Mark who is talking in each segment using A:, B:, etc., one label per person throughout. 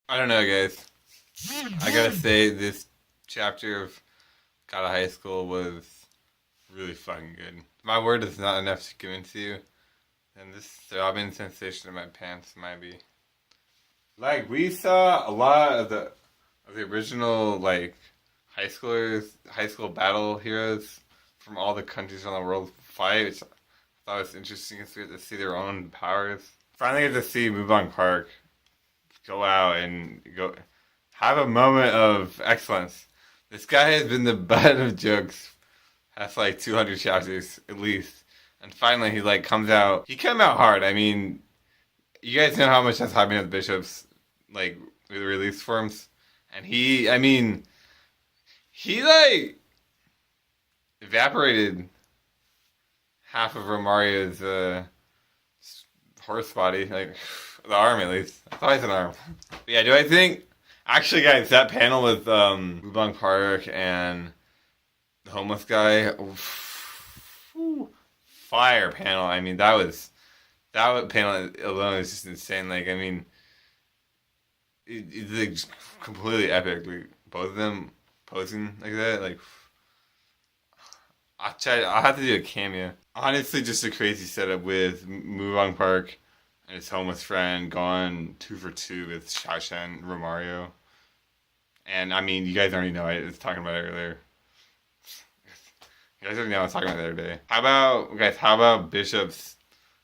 A: I don't know, guys. I gotta say, this chapter of Kata High School was really fucking good. My word is not enough to convince you, and this throbbing sensation in my pants might be. Like, we saw a lot of the original, like, high school battle heroes from all the countries around the world fight, which I thought was interesting to see their own powers. Finally get to see Mubang Park go out and go have a moment of excellence. This guy has been the butt of jokes past like 200 chapters at least, and finally he like comes out. He came out hard. I mean, you guys know how much that's happening at Bishop's like with the release forms, and I mean, he like evaporated half of Romario's horse body, like the arm at least. I thought it's an arm. But yeah, do I think? Actually, guys, that panel with Wubang Park and the homeless guy, fire panel. I mean, panel alone is just insane. Like, I mean, it's like just completely epic. Like, both of them posing like that. Like, I'll have to do a cameo. Honestly, just a crazy setup with Mubang Park and his homeless friend going 2 for 2 with Shasha and Romario. And I mean, you guys already know I was talking about it earlier. You guys already know I was talking about it the other day. How about Bishop's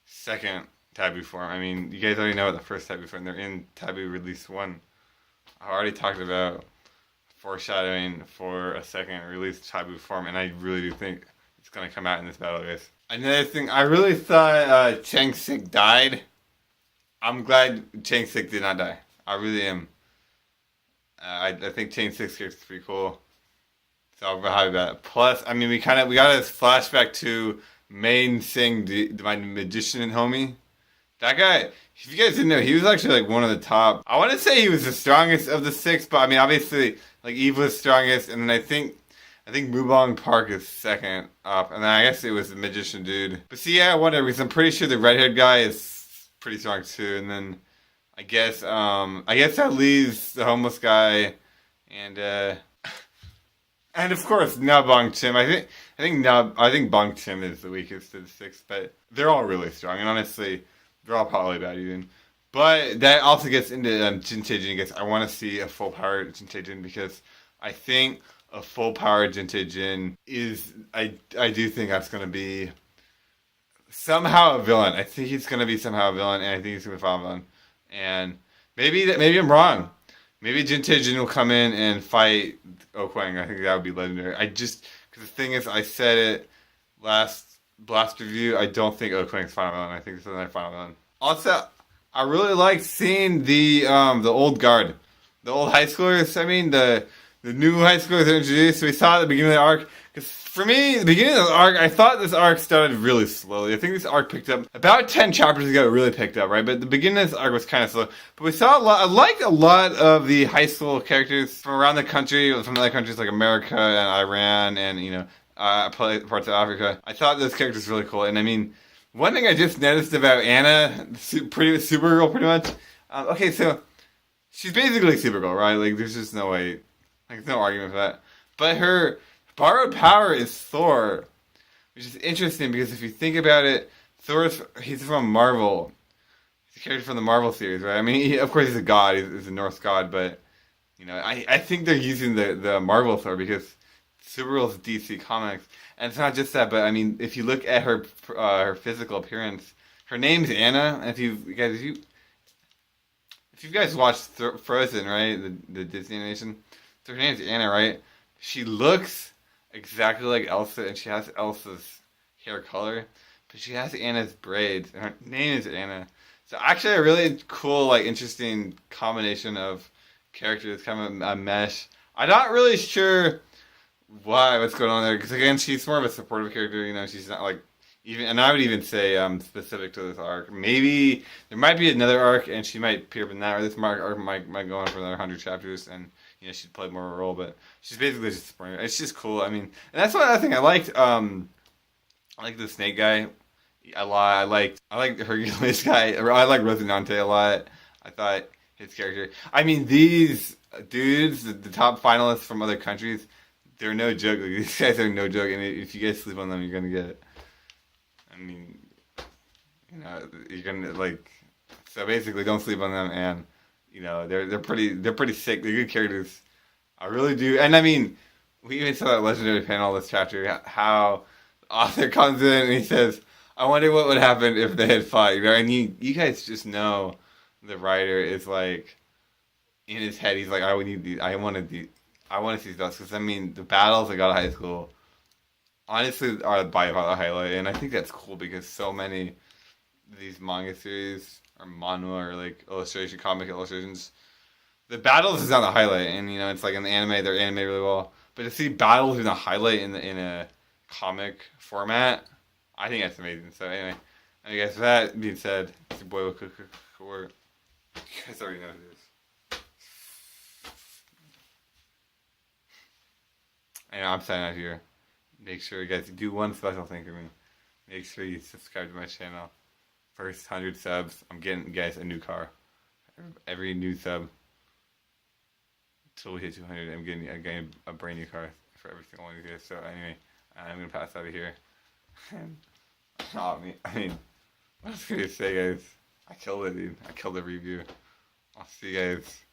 A: second taboo form? I mean, you guys already know what the first taboo form. They're in taboo release 1. I already talked about foreshadowing for a second release taboo form, and I really do think it's gonna come out in this battle, guys. Another thing, I really thought Chang Sik died. I'm glad Chang Sik did not die. I really am. I think Chang Sik's character is pretty cool. So I'm happy about it. Plus, I mean, we got this flashback to Main Sing, my magician and homie. That guy, if you guys didn't know, he was actually like one of the top. I want to say he was the strongest of the 6, but I mean, obviously, like Eve was strongest, and then I think Mubong Park is second up, and then I guess it was the magician dude. But see, yeah, whatever. Because I'm pretty sure the red-haired guy is pretty strong too, and then I guess that leaves the homeless guy, and and of course Nabong Tim. I think Bong Tim is the weakest of the 6, but they're all really strong, and honestly, they're all probably bad even. But that also gets into Jin Taejin. I guess I want to see a full power Jin Taejin because I think a full power Jin Taejin is I do think that's going to be somehow a villain. I think he's going to be somehow a villain, and I think he's going to be a final villain. And maybe I'm wrong. Maybe Jin Taejin will come in and fight Okwang. I think that would be legendary. Because the thing is, I said it last review. I don't think Okwang's final villain. I think it's another final villain. Also, I really liked seeing the old guard, the old high schoolers. I mean the new high schoolers that introduced. We saw at the beginning of the arc. Because for me, the beginning of the arc, I thought this arc started really slowly. I think this arc picked up about 10 chapters ago. It really picked up, right? But the beginning of this arc was kind of slow. But we saw a lot. I liked a lot of the high school characters from around the country, from other countries like America and Iran, and parts of Africa. I thought those characters were really cool. And I mean, one thing I just noticed about Anna, Supergirl, pretty much. Okay, so she's basically Supergirl, right? Like, there's just no way, like, there's no argument for that. But her borrowed power is Thor, which is interesting because if you think about it, he's from Marvel. He's a character from the Marvel series, right? I mean, of course he's a god, he's a Norse god, but I think they're using the Marvel Thor because Supergirl's DC Comics, and it's not just that, but I mean, if you look at her physical appearance, her name's Anna. And if you guys watched Frozen, right, the Disney animation, so her name's Anna, right? She looks exactly like Elsa, and she has Elsa's hair color, but she has Anna's braids, and her name is Anna. So actually, a really cool, like, interesting combination of characters, kind of a mesh. I'm not really sure what's going on there, because again, she's more of a supportive character. She's not like even, and I would even say specific to this arc. Maybe there might be another arc, and she might appear in that, or this arc might go on for another 100 chapters, and she'd play more of a role, but she's basically just supporting. It's just cool. I mean, and that's one other thing I liked. I like the snake guy a lot. I like the Hercules guy. I like Rosinante a lot. I thought his character. I mean, these dudes, the top finalists from other countries, they're no joke. Like, these guys are no joke, and if you guys sleep on them, you're gonna get it. I mean, you're gonna like. So basically, don't sleep on them, and they're pretty sick. They're good characters. I really do, and I mean, we even saw that legendary panel this chapter. How the author comes in and he says, "I wonder what would happen if they had fought." And you guys just know the writer is like in his head. He's like, "I would need these. I wanted these. I want to see those." Because I mean, the battles I got at high school honestly are by far the highlight, and I think that's cool because so many of these manga series or manhwa or like comic illustrations, the battles is not the highlight, and it's like in the anime they're animated really well, but to see battles in a highlight in a comic format, I think that's amazing. So anyway, I guess that being said, it's your boy Cook. You guys already know who it is. And I'm signing out here. Make sure you guys do one special thing for me. Make sure you subscribe to my channel. First 100 subs, I'm getting you guys a new car. Every new sub until we hit 200, I'm getting a brand new car for every single one of you guys. So anyway, I'm gonna pass out of here. And I mean, what else can I say, guys? I killed it, dude. I killed the review. I'll see you guys